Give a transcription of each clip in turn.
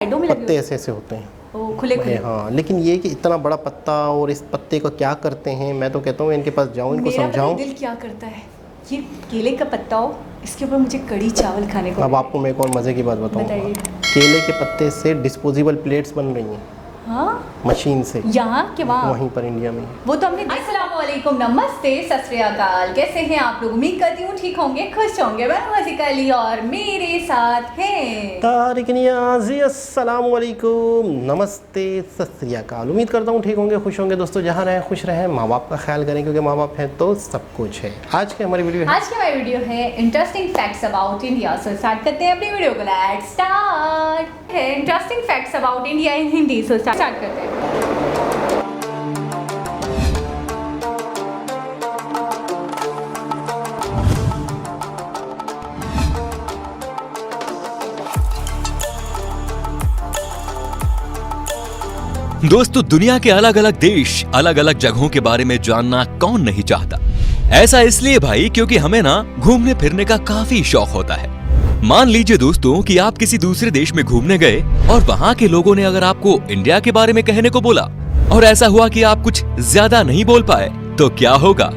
साइडों में लगे पत्ते ऐसे ऐसे होते हैं ओ, खुले खुले। हाँ, लेकिन ये कि इतना बड़ा पत्ता और इस पत्ते को क्या करते हैं, मैं तो कहता हूँ इनके पास जाऊँ, इनको मेरा समझाऊँ। दिल क्या करता है, ये केले का पत्ता हो, इसके ऊपर मुझे कड़ी चावल खाने को। अब आपको मैं एक और मज़े की बात बताऊँ। बताइए। केले के पत्ते से डिस्पोजेबल प्लेट्स बन रही हैं। हाँ, मशीन से, यहाँ के वहाँ वहीं पर इंडिया में। वो तो हमने। अस्सलाम वालेकुम, नमस्ते, सत श्री अकाल। कैसे हैं आप लोग? उम्मीद करती हूँ ठीक होंगे, खुश होंगे। मैं वसीका अली और मेरे साथ हैं तारिक नियाज़ी। अस्सलाम वालेकुम, नमस्ते, सत श्री अकाल। उम्मीद करता हूँ ठीक होंगे, खुश होंगे। दोस्तों जहाँ रहें खुश रहें, माँ बाप का ख्याल करें, क्योंकि माँ बाप हैं तो सब कुछ है। आज की हमारी वीडियो है interesting facts about India. So start करते हैं अपनी वीडियो को। Let's start. है interesting facts about India in Hindi. So start करते हैं। दोस्तों, दुनिया के अलग अलग देश, अलग अलग जगहों के बारे में जानना कौन नहीं चाहता। ऐसा इसलिए भाई क्योंकि हमें ना घूमने फिरने का काफी शौक होता है। मान लीजिए दोस्तों कि आप किसी दूसरे देश में घूमने गए और वहाँ के लोगों ने अगर आपको इंडिया के बारे में कहने को बोला और ऐसा हुआ कि आप कुछ ज्यादा नहीं बोल पाए, तो क्या होगा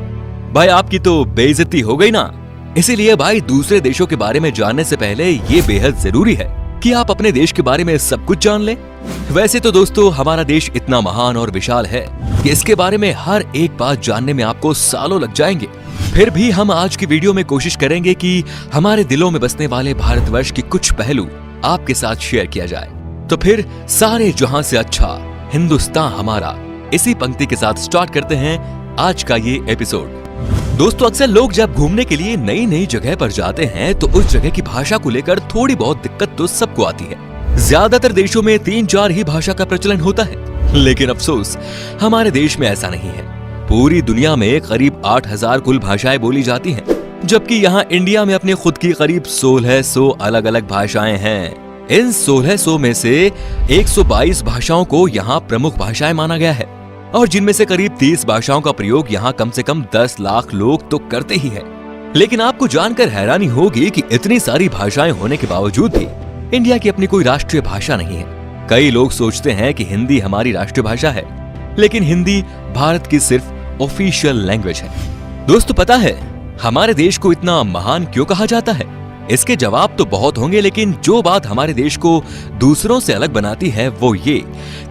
भाई? आपकी तो बेइज्जती हो गई ना। इसीलिए भाई दूसरे देशों के बारे में जानने से पहले ये बेहद जरूरी है कि आप अपने देश के बारे में सब कुछ जान लें। वैसे तो दोस्तों हमारा देश इतना महान और विशाल है कि इसके बारे में हर एक बात जानने में आपको सालों लग जाएंगे। फिर भी हम आज की वीडियो में कोशिश करेंगे कि हमारे दिलों में बसने वाले भारतवर्ष के कुछ पहलू आपके साथ शेयर किया जाए। तो फिर सारे जहां से अच्छा हिंदुस्तान हमारा, इसी पंक्ति के साथ स्टार्ट करते हैं आज का ये एपिसोड। दोस्तों अक्सर लोग जब घूमने के लिए नई नई जगह पर जाते हैं तो उस जगह की भाषा को लेकर थोड़ी बहुत दिक्कत तो सबको आती है। ज्यादातर देशों में 3-4 ही भाषा का प्रचलन होता है, लेकिन अफसोस हमारे देश में ऐसा नहीं है। पूरी दुनिया में करीब 8000 कुल भाषाएं बोली जाती हैं, जबकि यहाँ इंडिया में अपने खुद की करीब 1600 अलग अलग भाषाएं हैं। इन 1600 में से 122 भाषाओं को यहाँ प्रमुख भाषाएं माना गया है और जिनमें से करीब 30 भाषाओं का प्रयोग यहाँ कम से कम 10 लाख लोग तो करते ही है। लेकिन आपको जानकर हैरानी होगी कि इतनी सारी भाषाएं होने के बावजूद भी इंडिया की अपनी कोई राष्ट्रीय भाषा नहीं है। कई लोग सोचते हैं कि हिंदी हमारी राष्ट्रीय भाषा है, लेकिन हिंदी भारत की सिर्फ ऑफिशियल लैंग्वेज है। दोस्तों पता है हमारे देश को इतना महान क्यों कहा जाता है? इसके जवाब तो बहुत होंगे, लेकिन जो बात हमारे देश को दूसरों से अलग बनाती है वो ये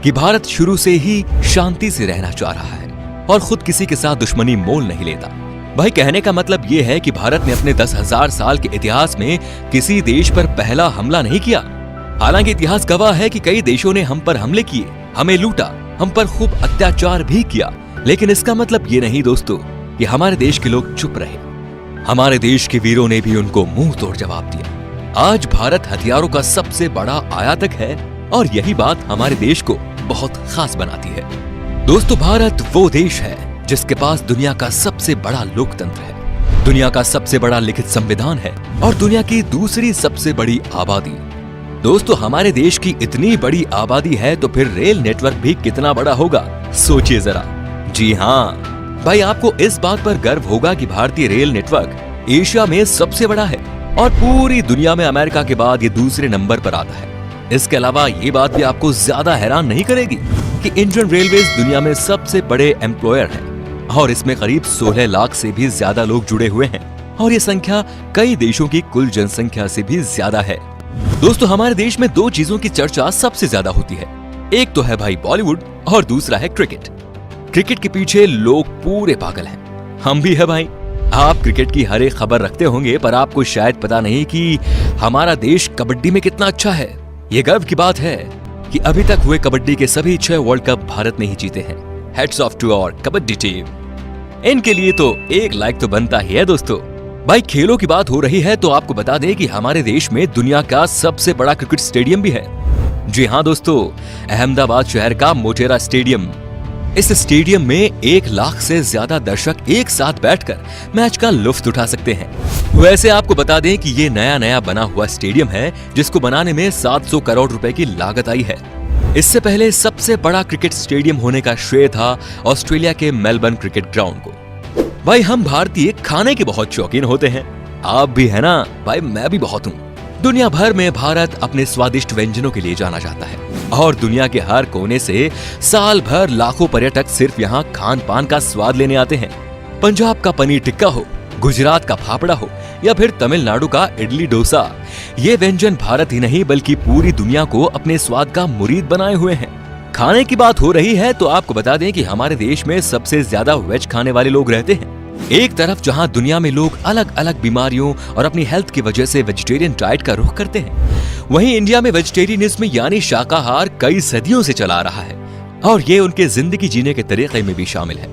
कि भारत शुरू से ही शांति से रहना चाह रहा है और खुद किसी के साथ दुश्मनी मोल नहीं लेता। भाई कहने का मतलब ये है कि भारत ने अपने 10,000 साल के इतिहास में किसी देश पर पहला हमला नहीं किया। हालांकि इतिहास गवाह है कि कई देशों ने हम पर हमले किए, हमें लूटा, हम पर खूब अत्याचार भी किया, लेकिन इसका मतलब ये नहीं दोस्तों कि हमारे देश के लोग चुप रहे। हमारे देश के वीरों ने भी उनको मुंह तोड़ जवाब दिया। आज भारत हथियारों का सबसे बड़ा आयातक है और यही बात हमारे देश को बहुत खास बनाती है। दोस्तों भारत वो देश है जिसके पास दुनिया का सबसे बड़ा लोकतंत्र है, दुनिया का सबसे बड़ा लिखित संविधान है और दुनिया की दूसरी सबसे बड़ी आबादी। दोस्तों हमारे देश की इतनी बड़ी आबादी है तो फिर रेल नेटवर्क भी कितना बड़ा होगा, सोचिए जरा। जी हाँ भाई, आपको इस बात पर गर्व होगा कि भारतीय रेल नेटवर्क एशिया में सबसे बड़ा है और पूरी दुनिया में अमेरिका के बाद ये दूसरे नंबर पर आता है। इसके अलावा ये बात भी आपको ज्यादा हैरान नहीं करेगी कि इंडियन रेलवेज दुनिया में सबसे बड़े एम्प्लॉयर है और इसमें करीब 16 लाख से भी ज्यादा लोग जुड़े हुए हैं और ये संख्या कई देशों की कुल जनसंख्या से भी ज्यादा है। दोस्तों हमारे देश में 2 चीजों की चर्चा सबसे ज्यादा होती है, एक तो है भाई बॉलीवुड और दूसरा है क्रिकेट। क्रिकेट के पीछे लोग पूरे पागल हैं, हम भी है भाई। आप क्रिकेट की हर एक खबर रखते होंगे, पर आपको शायद पता नहीं कि हमारा देश कबड्डी में कितना अच्छा है। ये गर्व की बात है कि अभी तक हुए कबड्डी के सभी 6 वर्ल्ड कप भारत ने ही जीते हैं। Heads off to our kabaddi team. इनके लिए तो एक लाइक तो बनता ही है दोस्तों। भाई खेलों की बात हो रही है तो आपको बता दें कि हमारे देश में दुनिया का सबसे बड़ा क्रिकेट स्टेडियम भी है। जी हाँ दोस्तों, अहमदाबाद शहर का मोटेरा स्टेडियम। इस स्टेडियम में 1 लाख से ज्यादा दर्शक एक साथ बैठकर मैच का लुत्फ उठा सकते हैं। वैसे आपको बता दें कि ये नया बना हुआ स्टेडियम है जिसको बनाने में 700 करोड़ रुपए की लागत आई है। इससे पहले सबसे बड़ा क्रिकेट स्टेडियम होने का श्रेय था ऑस्ट्रेलिया के मेलबर्न क्रिकेट ग्राउंड को। भाई हम भारतीय खाने के बहुत शौकीन होते हैं, आप भी है ना? भाई मैं भी बहुत हूँ। दुनिया भर में भारत अपने स्वादिष्ट व्यंजनों के लिए जाना जाता है और दुनिया के हर कोने से साल भर लाखों पर्यटक सिर्फ यहाँ खान पान का स्वाद लेने आते हैं। पंजाब का पनीर टिक्का हो, गुजरात का फाफड़ा हो या फिर तमिलनाडु का इडली डोसा, ये व्यंजन भारत ही नहीं बल्कि पूरी दुनिया को अपने स्वाद का मुरीद बनाए हुए हैं। खाने की बात हो रही है तो आपको बता दें कि हमारे देश में सबसे ज्यादा वेज खाने वाले लोग रहते हैं। एक तरफ जहां दुनिया में लोग अलग अलग बीमारियों और अपनी हेल्थ की वजह से वेजिटेरियन डाइट का रुख करते हैं, वहीं इंडिया में वेजिटेरियनिज्म यानी शाकाहार कई सदियों से चला आ रहा है और ये उनके जिंदगी जीने के तरीके में भी शामिल है।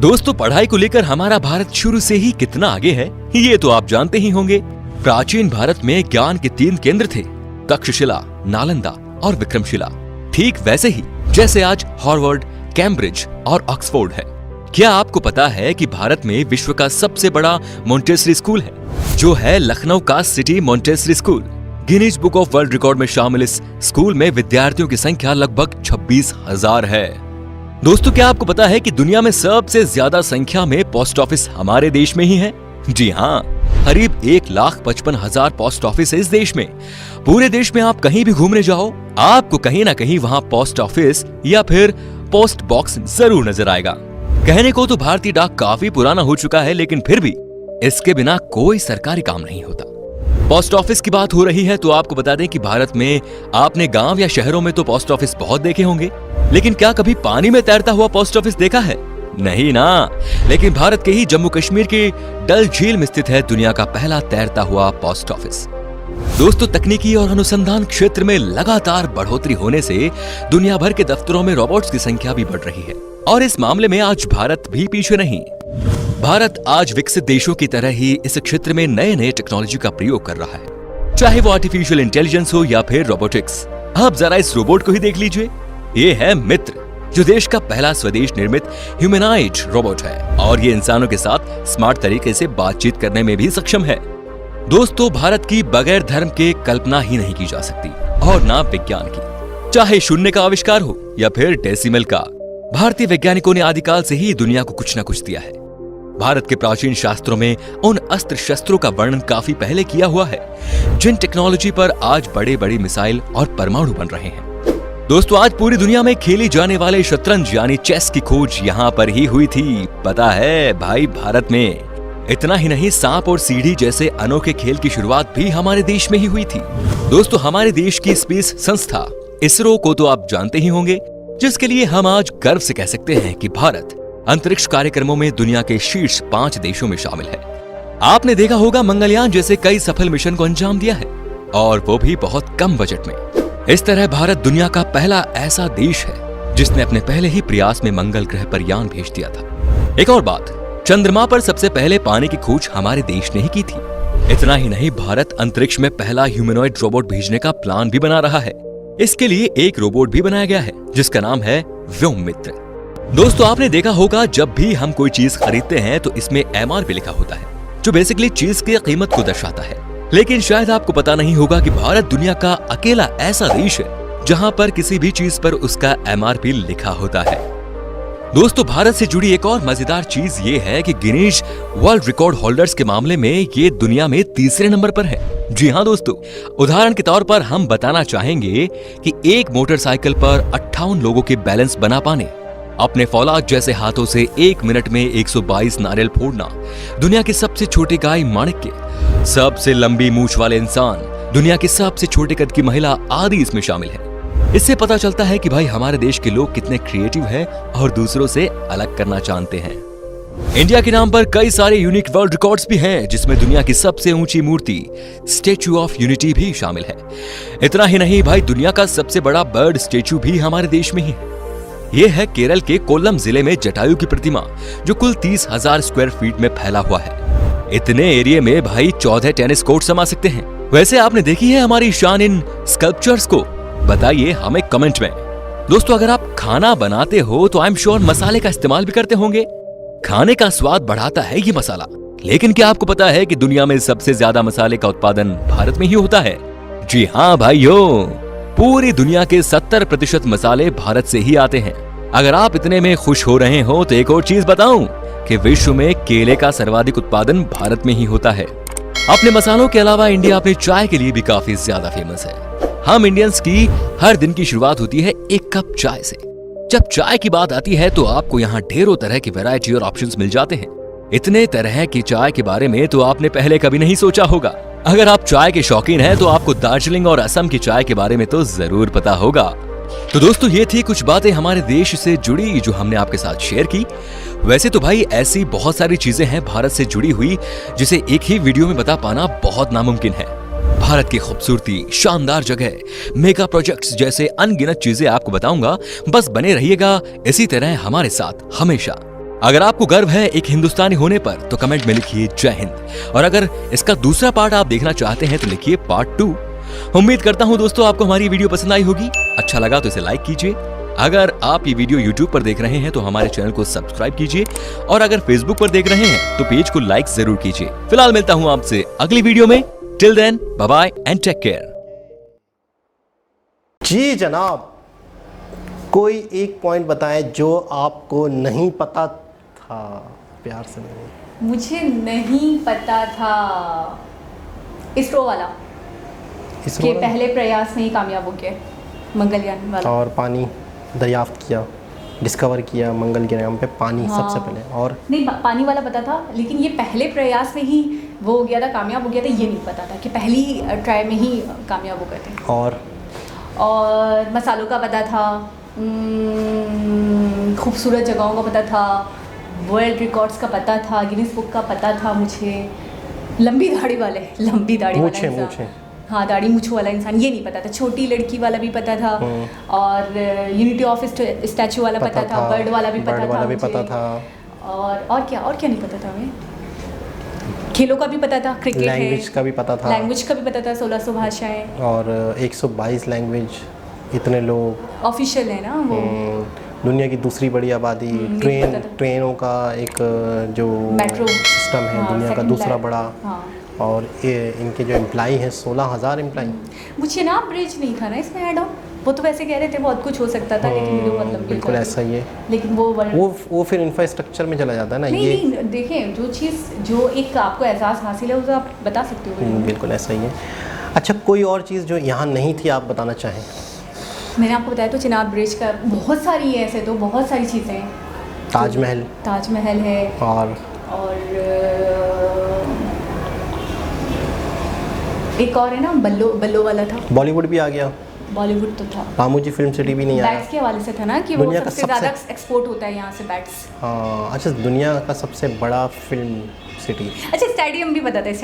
दोस्तों, पढ़ाई को लेकर हमारा भारत शुरू से ही कितना आगे है ये तो आप जानते ही होंगे। प्राचीन भारत में ज्ञान के 3 केंद्र थे, तक्षशिला, नालंदा और विक्रमशिला। ठीक वैसे ही जैसे आज हार्वर्ड, कैम्ब्रिज और ऑक्सफोर्ड है। क्या आपको पता है कि भारत में विश्व का सबसे बड़ा मॉन्टेसरी स्कूल है, जो है लखनऊ का city Montessori school. Guinness book of world record में शामिल इस स्कूल में विद्यार्थियों की संख्या लगभग 26,000 है। दोस्तों, क्या आपको पता है कि दुनिया में सबसे ज्यादा संख्या में पोस्ट ऑफिस हमारे देश में ही है? जी हाँ, करीब 1,55,000 पोस्ट ऑफिस है इस देश में। पूरे देश में आप कहीं भी घूमने जाओ, आपको कहीं ना कहीं वहाँ पोस्ट ऑफिस या फिर पोस्ट बॉक्स जरूर नजर आएगा। कहने को तो भारतीय डाक काफी पुराना हो चुका है, लेकिन फिर भी इसके बिना कोई सरकारी काम नहीं होता। पोस्ट ऑफिस की बात हो रही है तो आपको बता दें कि भारत में आपने गांव या शहरों में तो पोस्ट ऑफिस बहुत देखे होंगे, लेकिन क्या कभी पानी में तैरता हुआ पोस्ट ऑफिस देखा है? नहीं ना। लेकिन भारत के ही जम्मू कश्मीर के डल झील में स्थित है दुनिया का पहला तैरता हुआ पोस्ट ऑफिस। दोस्तों, तकनीकी और अनुसंधान क्षेत्र में लगातार बढ़ोतरी होने से दुनिया भर के दफ्तरों में रोबोट्स की संख्या भी बढ़ रही है और इस मामले में आज भारत भी पीछे नहीं। भारत आज विकसित देशों की तरह ही इस क्षेत्र में नए नए टेक्नोलॉजी का प्रयोग कर रहा है, चाहे वो आर्टिफिशियल इंटेलिजेंस हो या फिर रोबोटिक्स। आप जरा इस रोबोट को ही देख लीजिए। ये है मित्र, जो देश का पहला स्वदेश निर्मित ह्यूमनॉइड रोबोट है और ये इंसानों के साथ स्मार्ट तरीके से बातचीत करने में भी सक्षम है। दोस्तों, भारत की बगैर धर्म के कल्पना ही नहीं की जा सकती और ना विज्ञान की। चाहे शून्य का आविष्कार हो या फिर डेसिमल का, भारतीय वैज्ञानिकों ने आदिकाल से ही दुनिया को कुछ न कुछ दिया है। भारत के प्राचीन शास्त्रों में उन अस्त्र शस्त्रों का वर्णन काफी पहले किया हुआ है, जिन टेक्नोलॉजी पर आज बड़े बड़े मिसाइल और परमाणु बन रहे हैं। दोस्तों, आज पूरी दुनिया में खेली जाने वाले शतरंज यानी चेस की खोज यहाँ पर ही हुई थी। पता है भाई, भारत में। इतना ही नहीं, सांप और सीढ़ी जैसे अनोखे खेल की शुरुआत भी हमारे देश में ही हुई थी। दोस्तों, हमारे देश की स्पेस संस्था इसरो को तो आप जानते ही होंगे, जिसके लिए हम आज गर्व से कह सकते हैं कि भारत अंतरिक्ष कार्यक्रमों में दुनिया के शीर्ष 5 देशों में शामिल है। आपने देखा होगा मंगलयान जैसे कई सफल मिशन को अंजाम दिया है, और वो भी बहुत कम बजट में। इस तरह भारत दुनिया का पहला ऐसा देश है जिसने अपने पहले ही प्रयास में मंगल ग्रह पर यान भेज दिया था। एक और बात, चंद्रमा पर सबसे पहले पानी की खोज हमारे देश ने ही की थी। इतना ही नहीं, भारत अंतरिक्ष में पहला ह्यूमनॉइड रोबोट भेजने का प्लान भी बना रहा है। इसके लिए एक रोबोट भी बनाया गया है जिसका नाम है व्योममित्र। दोस्तों, आपने देखा होगा जब भी हम कोई चीज खरीदते हैं तो इसमें MRP लिखा होता है, जो बेसिकली चीज की कीमत को दर्शाता है। लेकिन शायद आपको पता नहीं होगा कि भारत दुनिया का अकेला ऐसा देश है जहां पर किसी भी चीज पर उसका MRP लिखा होता है। दोस्तों, भारत से जुड़ी एक और मजेदार चीज ये है कि गिनीज वर्ल्ड रिकॉर्ड होल्डर्स के मामले में ये दुनिया में 3रे नंबर पर है। जी हाँ दोस्तों, उदाहरण के तौर पर हम बताना चाहेंगे कि एक मोटरसाइकिल पर 58 लोगों के बैलेंस बना पाने, अपने फौलाद जैसे हाथों से 1 मिनट में 122 नारियल फोड़ना, दुनिया के सबसे छोटे गाय माणिक्य, सबसे लंबी मूंछ वाले इंसान, दुनिया के सबसे छोटे कद की महिला आदि इसमें शामिल है। इससे पता चलता है कि भाई हमारे देश के लोग कितने क्रिएटिव हैं और दूसरों से अलग करना जानते हैं। इंडिया के नाम पर कई सारे यूनिक वर्ल्ड रिकॉर्ड्स भी हैं, जिसमें दुनिया की सबसे ऊंची मूर्ति स्टैच्यू ऑफ यूनिटी भी शामिल है। इतना ही नहीं भाई, दुनिया का सबसे बड़ा बर्ड स्टैच्यू भी हमारे देश में ही है। यह है केरल के कोल्लम जिले में जटायु की प्रतिमा, जो कुल 30,000 स्क्वायर फीट में फैला हुआ है। इतने एरिया में भाई 14 टेनिस कोर्ट समा सकते हैं। वैसे आपने देखी है हमारी शान इन स्कल्पचर्स को? बताइए हमें कमेंट में। दोस्तों, अगर आप खाना बनाते हो तो आई एम श्योर मसाले का इस्तेमाल भी करते होंगे। खाने का स्वाद बढ़ाता है ये मसाला, लेकिन क्या आपको पता है कि दुनिया में सबसे ज्यादा मसाले का उत्पादन भारत में ही होता है? जी हाँ भाइयों, पूरी दुनिया के 70% मसाले भारत से ही आते हैं। अगर आप इतने में खुश हो रहे हो तो एक और चीज बताऊं कि विश्व में केले का सर्वाधिक उत्पादन भारत में ही होता है। अपने मसालों के अलावा इंडिया अपने चाय के लिए भी काफी ज्यादा फेमस है। हम इंडियंस की हर दिन की शुरुआत होती है एक कप चाय से। जब चाय की बात आती है तो आपको यहाँ ढेरों तरह की वैरायटी और ऑप्शंस मिल जाते हैं। इतने तरह की चाय के बारे में तो आपने पहले कभी नहीं सोचा होगा। अगर आप चाय के शौकीन हैं तो आपको दार्जिलिंग और असम की चाय के बारे में तो जरूर पता होगा। तो दोस्तों, ये थी कुछ बातें हमारे देश से जुड़ी जो हमने आपके साथ शेयर की। वैसे तो भाई ऐसी बहुत सारी चीजें हैं भारत से जुड़ी हुई जिसे एक ही वीडियो में बता पाना बहुत नामुमकिन है। भारत की खूबसूरती, शानदार जगह, मेगा प्रोजेक्ट्स जैसे अनगिनत चीजें आपको बताऊंगा। बस बने रहिएगा इसी तरह हमारे साथ हमेशा। अगर आपको गर्व है एक हिंदुस्तानी होने पर तो कमेंट में लिखिए जय हिंद, और अगर इसका दूसरा पार्ट आप देखना चाहते हैं तो लिखिए पार्ट 2। उम्मीद करता हूं दोस्तों आपको हमारी वीडियो पसंद आई होगी। अच्छा लगा तो इसे लाइक कीजिए। अगर आप ये वीडियो YouTube पर देख रहे हैं तो हमारे चैनल को सब्सक्राइब कीजिए, और अगर Facebook पर देख रहे हैं तो पेज को लाइक जरूर कीजिए। फिलहाल मिलता हूं आपसे अगली वीडियो में। Till then, bye bye and take care. जी जनाब, कोई एक पॉइंट बताएं जो आपको नहीं पता था। प्यार से नहीं। मुझे नहीं पता था इसरो वाला इसरो कि वाला? पहले प्रयास में ही कामयाब हो गया मंगलयान वाला। और पानी दरियाफ्त किया, डिस्कवर किया मंगलयान पे पानी सबसे पहले। और नहीं, पानी वाला पता था, लेकिन ये पहले प्रयास में ही वो हो गया था, कामयाब हो गया था, ये नहीं पता था कि पहली ट्राई में ही कामयाब हो गए थे। और मसालों का पता था, खूबसूरत जगहों का पता था, वर्ल्ड रिकॉर्ड्स का पता था, गिनीज बुक का पता था मुझे, लंबी दाढ़ी वाला इंसान, हाँ दाढ़ी मूंछों वाला इंसान, ये नहीं पता था। छोटी लड़की वाला भी पता था, और यूनिटी ऑफ स्टैचू वाला पता था, बर्ड वाला भी पता था, और क्या नहीं पता था हमें। खेलों का भी पता था, क्रिकेट, लैंग्वेज का भी पता था, 1600 भाषाएं, और 122 लैंग्वेज, इतने लोग ऑफिशियल है ना वो। दुनिया की दूसरी बड़ी आबादी, ट्रेनों का एक जो मेट्रो सिस्टम है, दुनिया का दूसरा बड़ा। और इनके जो एम्प्लाई हैं 16,000 एम्प्लाई। मुझे ना ब्रिज नहीं था ना इसमें ऐड ऑन, वो तो वैसे कह रहे थे बहुत कुछ हो सकता था, लेकिन वीडियो बहुत लंबी बिल्कुल ऐसा ही है, लेकिन वो फिर इंफ्रास्ट्रक्चर में चला जाता है ना। नहीं, देखें जो चीज़ जो एक आपको एहसास हासिल है उसे आप बता सकते हो। बिल्कुल ऐसा ही है। अच्छा, कोई और चीज़ जो यहाँ नहीं थी आप बताना चाहें? मैंने आपको बताया तो चिनाब ब्रिज का, बहुत सारी है ऐसे तो, बहुत सारी चीज़ें हैं। ताजमहल है, और एक और है ना, बल्लो वाला था। बॉलीवुड भी आ गया। बॉलीवुड तो था, रामोजी फिल्म सिटी भी नहीं आया। बैट्स के हवाले से था ना कि वो सबसे ज़्यादा एक्सपोर्ट होता है यहाँ से बैट्स। हाँ, अच्छा, दुनिया का सबसे बड़ा फिल्म सिटी। अच्छा, स्टेडियम भी बताता है,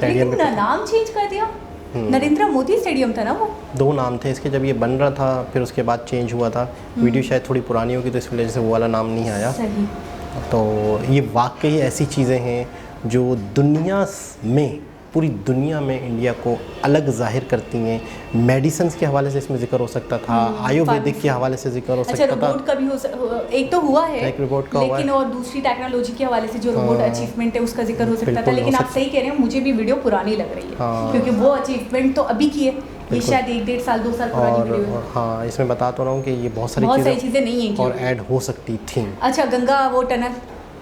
लेकिन नाम चेंज कर दिया। नरेंद्र मोदी स्टेडियम था ना वो। 2 नाम थे इसके, जब ये बन रहा था फिर उसके बाद चेंज हुआ था। वीडियो शायद थोड़ी पुरानी होगी तो इस वजह से वो वाला नाम नहीं आया। सही। तो ये वाकई ऐसी चीज़ें हैं जो पूरी दुनिया में इंडिया को अलग जाहिर करती हैं। मेडिसिन के हवाले से इसमें जिक्र हो सकता था, आयुर्वेदिक के हवाले से जिक्र हो सकता था। रोबोट का भी एक तो हुआ है, एक रोबोट का लेकिन और दूसरी टेक्नोलॉजी के हवाले से जो रोबोट अचीवमेंट है उसका जिक्र हो सकता था। लेकिन आप सही कह रहे हैं, मुझे भी वीडियो पुरानी लग रही है, क्योंकि वो अचीवमेंट तो अभी की है, ये शायद 1-1.5 साल 2 साल पुरानी वीडियो है। हाँ, इसमें बता तो रहा हूँ कि ये बहुत सारी चीज़ें नहीं है और ऐड हो सकती थी। अच्छा, गंगा वो टनल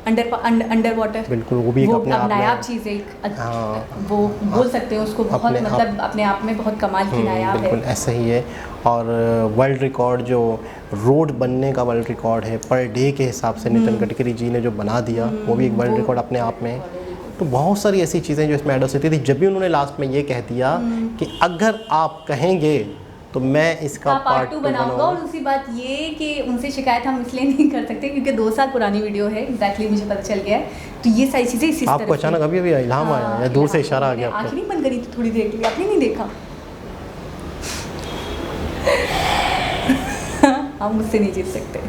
अंडर वाटर, बिल्कुल, वो भी एक अपने आप में नायाब चीज़ है। वो बोल सकते हैं उसको, बहुत मतलब अपने आप में बहुत कमाल की नायाब है। बिल्कुल ऐसा ही है। और वर्ल्ड रिकॉर्ड, जो रोड बनने का वर्ल्ड रिकॉर्ड है पर डे के हिसाब से नितिन गडकरी जी ने जो बना दिया, वो भी एक वर्ल्ड रिकॉर्ड अपने आप में है। तो बहुत सारी ऐसी चीज़ें जो इसमें ऐड हो सकती थी। जब भी उन्होंने लास्ट में ये कह दिया कि अगर आप कहेंगे तो मैं इसका पार्ट 2 बनाऊंगा। और दूसरी बात ये कि उनसे शिकायत हम इसलिए नहीं कर सकते क्योंकि 2 साल पुरानी वीडियो है, एग्जैक्टली मुझे पता चल गया है। तो ये सारी चीज़ें इसी आपको अचानक अभी इल्हाम आया या दूर से इशारा आ गया? आँखें नहीं बंद करी थी थोड़ी देर के लिए, आपने नहीं देखा? हम मुझसे नहीं जीत सकते।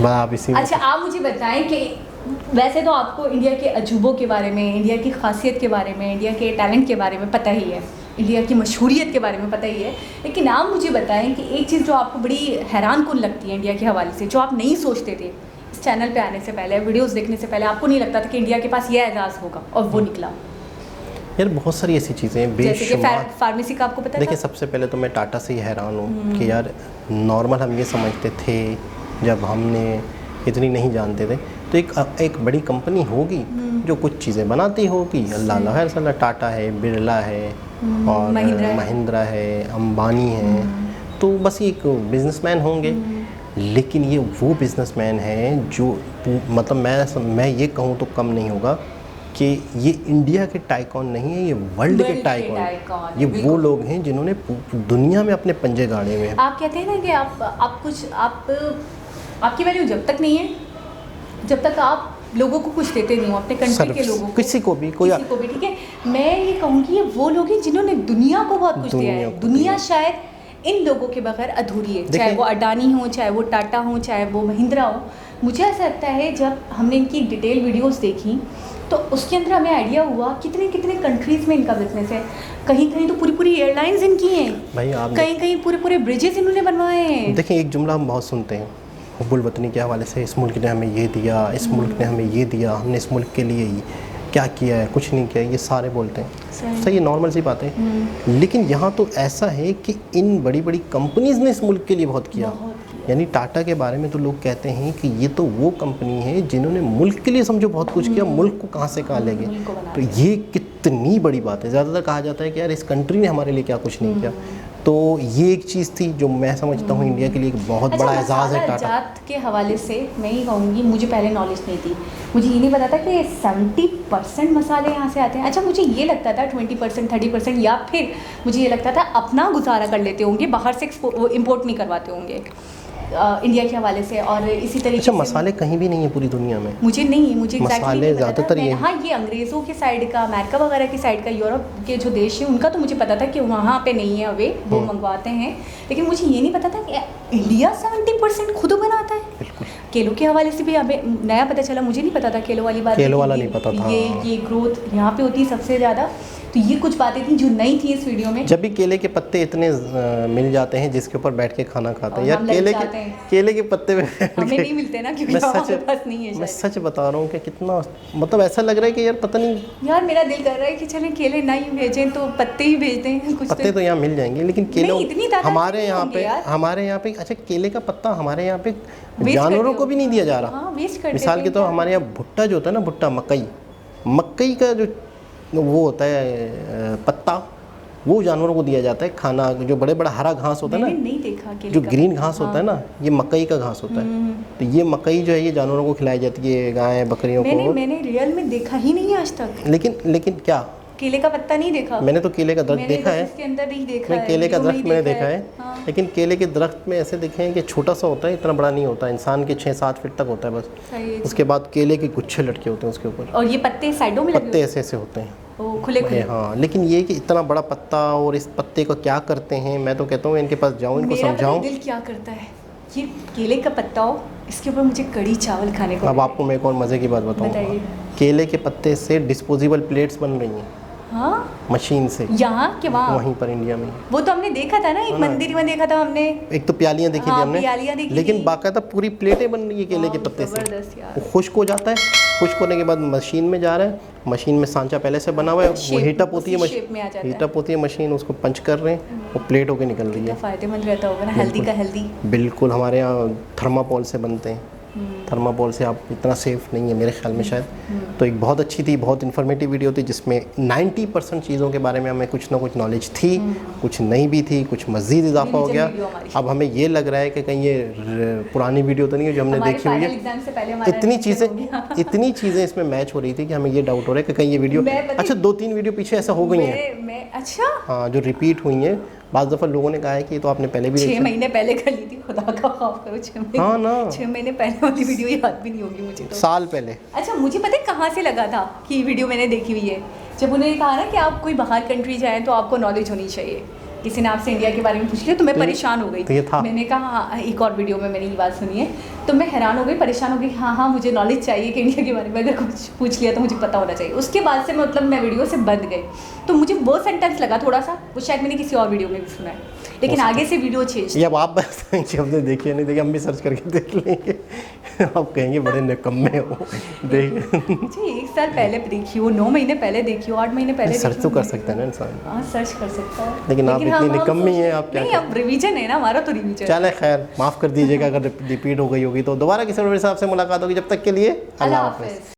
आप इसी अच्छा, आप मुझे बताएं कि वैसे तो आपको इंडिया के अजूबों के बारे में, इंडिया की खासियत के बारे में, इंडिया के टैलेंट के बारे में पता ही है, इंडिया की मशहूरियत के बारे में पता ही है, लेकिन आप मुझे बताएं कि एक चीज़ जो आपको बड़ी हैरान कुन लगती है इंडिया के हवाले से, जो आप नहीं सोचते थे इस चैनल पे आने से पहले, वीडियोस देखने से पहले, आपको नहीं लगता था कि इंडिया के पास ये एजाज़ होगा, और वो निकला। यार बहुत सारी ऐसी चीज़ें बेशुमार। फार्मेसी का आपको पता है? देखिए, सबसे पहले तो मैं टाटा से ही हैरान हूँ कि यार नॉर्मल हम ये समझते थे जब हमने इतनी नहीं जानते थे, तो एक बड़ी कंपनी होगी जो कुछ चीज़ें बनाती होगी, अल्लाह खैर सल्ला, टाटा है, बिरला है और महिंद्रा है, अंबानी है, तो बस ये एक बिजनेसमैन होंगे। लेकिन ये वो बिजनेसमैन हैं जो मतलब मैं ये कहूँ तो कम नहीं होगा कि ये इंडिया के टाइकॉन नहीं है, ये वर्ल्ड के टाइकॉन। ये वो लोग हैं जिन्होंने दुनिया में अपने पंजे गाड़े हुए हैं। आप कहते हैं ना कि आपकी वैल्यू जब तक नहीं है, जब तक आप लोगों को कुछ देते नहीं हो, अपने कंट्री के लोगों को, किसी को भी, ठीक है। मैं ये कहूँगी ये वो लोग हैं जिन्होंने दुनिया को बहुत कुछ दिया है। दुनिया शायद इन लोगों के बगैर अधूरी है, चाहे वो अडानी हो, चाहे वो टाटा हो, चाहे वो महिंद्रा हो। मुझे ऐसा लगता है जब हमने इनकी डिटेल वीडियोस देखी तो उसके अंदर हमें आइडिया हुआ कितने कितने कंट्रीज़ में इनका बिजनेस है। कहीं कहीं तो पूरी पूरी एयरलाइंस इनकी हैं भाई, कहीं कहीं पूरे पूरे ब्रिजेस इन्होंने बनवाए हैं। देखिए एक जुमला हम बहुत सुनते हैं हुब्बुल वतनी के हवाले से, इस मुल्क ने हमें ये दिया, इस मुल्क ने हमें ये दिया, हमने इस मुल्क के लिए क्या किया है, कुछ नहीं किया, ये सारे बोलते हैं। सही है, नॉर्मल सी बात है। लेकिन यहाँ तो ऐसा है कि इन बड़ी बड़ी कंपनीज़ ने इस मुल्क के लिए बहुत किया। यानी टाटा के बारे में तो लोग कहते हैं कि ये तो वो कंपनी है जिन्होंने मुल्क के लिए समझो बहुत कुछ किया, मुल्क को कहाँ से कहाँ ले गए। तो ये कितनी बड़ी बात है। ज़्यादातर कहा जाता है कि यार इस कंट्री ने हमारे लिए क्या कुछ नहीं किया। तो ये एक चीज़ थी जो मैं समझता हूँ इंडिया के लिए एक बहुत बड़ा एजाज़ है। टाटा जात के हवाले से मैं ही कहूँगी, मुझे पहले नॉलेज नहीं थी, मुझे ये नहीं पता था कि 70% मसाले यहाँ से आते हैं। अच्छा, मुझे ये लगता था 20% 30%, या फिर मुझे ये लगता था अपना गुजारा कर लेते होंगे, बाहर से इम्पोर्ट नहीं करवाते होंगे इंडिया के हवाले से। और इसी तरीके से मसाले कहीं भी नहीं है पूरी दुनिया में, मुझे मसाले ज़्यादातर ये, हाँ ये अंग्रेज़ों के साइड का, अमेरिका वगैरह की साइड का, यूरोप के जो देश हैं उनका तो मुझे पता था कि वहाँ पे नहीं है, वो मंगवाते हैं। लेकिन मुझे ये नहीं पता था कि इंडिया 70% खुद बनाता है। बिल्कुल। केलों के हवाले से भी हमें नया पता चला, मुझे नहीं पता था केलों वाली बात, केलों वाला नहीं पता था। ये ग्रोथ यहाँ पे होती है सबसे ज़्यादा। तो ये कुछ बातें थी जो नई थी इस वीडियो में। जब भी केले के पत्ते इतने मिल जाते हैं जिसके ऊपर बैठ के खाना खाते हैं, यार केले के पत्ते में हमें नहीं मिलते ना, क्योंकि हमारे पास नहीं है। मैं सच बता रहा हूँ कि कितना मतलब ऐसा लग रहा है कि यार पता नहीं, यार मेरा दिल कर रहा है कि चलें केले ना ही भेजें तो पत्ते ही भेज दें। कुछ पत्ते तो यहाँ मिल जाएंगे, लेकिन केले हमारे यहाँ पे अच्छा केले का पत्ता हमारे यहाँ पे जानवरों को भी नहीं दिया जा रहा। मिसाल के तौर हमारे यहाँ भुट्टा जो होता है ना, भुट्टा मकई का जो वो होता है पत्ता, वो जानवरों को दिया जाता है खाना। जो बड़े बड़ा हरा घास होता है ना, नहीं देखा जो ग्रीन घास होता है ना, ये मकई का घास होता है। तो ये मकई जो है ये जानवरों को खिलाई जाती है, गाय बकरियों को। मैंने रियल में देखा ही नहीं आज तक। लेकिन क्या केले का पत्ता नहीं देखा मैंने? तो केले का दरख्त देखा है, इसके अंदर नहीं देखा मैं केले का दरख्त मैंने देखा है। लेकिन केले के दरख्त में ऐसे देखे हैं कि छोटा सा होता है, इतना बड़ा नहीं होता, इंसान के 6-7 फीट तक होता है बस। उसके बाद केले के गुच्छे लटके होते हैं उसके ऊपर, और ये पत्ते साइडों में पत्ते ऐसे ऐसे होते हैं खुले। हाँ, लेकिन ये कि इतना बड़ा पत्ता और इस पत्ते को क्या करते हैं, मैं तो कहता हूँ इनके पास जाऊँ, इनको समझाऊँ। दिल क्या करता है, ये केले का पत्ता हो, इसके ऊपर मुझे कड़ी चावल खाने को। अब आपको मैं एक और मज़े की बात बताऊँ। केले के पत्ते से डिस्पोजेबल प्लेट्स बन रही हैं। हाँ, मशीन से। यहाँ के वहीं पर इंडिया में। वो तो हमने देखा था ना, एक मंदिर में देखा था हमने। एक तो प्यालियाँ देखी थी हमने, लेकिन बाकायदा पूरी प्लेटें बन रही है केले के पत्ते से। वो खुश्क हो जाता है, खुश्क होने के बाद मशीन में जा रहा है, मशीन में सांचा पहले से बना हुआ है, वो हीटअप होती है मशीन, उसको पंच कर रहे हैं, वो प्लेट होके निकल रही है। फायदेमंद रहता होगा ना, हेल्दी का हेल्दी। बिल्कुल, हमारे यहाँ थर्माकोल से बनते हैं। थर्माकोल से आप इतना सेफ नहीं है मेरे ख्याल में शायद। तो एक बहुत अच्छी थी, बहुत इन्फॉर्मेटिव वीडियो थी, जिसमें 90% चीज़ों के बारे में हमें कुछ ना कुछ नॉलेज थी, कुछ नहीं भी थी, कुछ मज़ीद इजाफा हो गया। अब हमें ये लग रहा है कि कहीं ये पुरानी वीडियो तो नहीं है जो हमने देखी हुई है। इतनी चीज़ें इसमें मैच हो रही थी कि हमें ये डाउट हो रहा है कि कहीं ये वीडियो, अच्छा 2 3 वीडियो पीछे ऐसा हो गई हैं। अच्छा, हाँ, जो रिपीट हुई हैं। बाज़ दफ़ा लोगों ने कहा है कि ये तो आपने पहले भी 6 महीने पहले कर ली थी, खुदा का खौफ करो। 6 महीने पहले वाली वीडियो याद भी नहीं होगी मुझे तो। साल पहले। अच्छा, मुझे पता है कहाँ से लगा था कि ये वीडियो मैंने देखी हुई है, जब उन्होंने कहा ना कि आप कोई बाहर कंट्री जाएँ तो आपको नॉलेज होनी चाहिए। किसी ने आपसे इंडिया के बारे में पूछ लिया तो मैं परेशान हो गई। मैंने कहा हाँ, एक और वीडियो में मैंने ये बात सुनी है तो मैं हैरान हो गई, परेशान हो गई। हाँ, मुझे नॉलेज चाहिए कि इंडिया के बारे में अगर कुछ पूछ लिया तो मुझे पता होना चाहिए। उसके बाद से मतलब मैं वीडियो से बंद गई। तो मुझे वो सेंटेंस लगा थोड़ा सा, वो शायद मैंने किसी और वीडियो में भी सुना है, लेकिन आगे से वीडियो चेंज। ये अब आप बताएंगे, हमने देखी नहीं देखी, हम भी सर्च करके देख लेंगे। आप कहेंगे बड़े निकम्मे हो। देख, अच्छा 1 साल पहले देखी हो, 9 महीने पहले देखी हो, 8 महीने पहले सर्च तो कर सकता है ना इंसान। हाँ, सर्च कर सकता है, लेकिन आप इतनी निकम्मी हैं, आप क्या? नहीं, अब रिवीजन है ना हमारा, तो रिवीजन। चले खैर, माफ़ कर दीजिएगा अगर रिपीट हो गई होगी तो। दोबारा किसी और साहब से मुलाकात होगी, जब तक के लिए अल्लाह हाफ़िज़।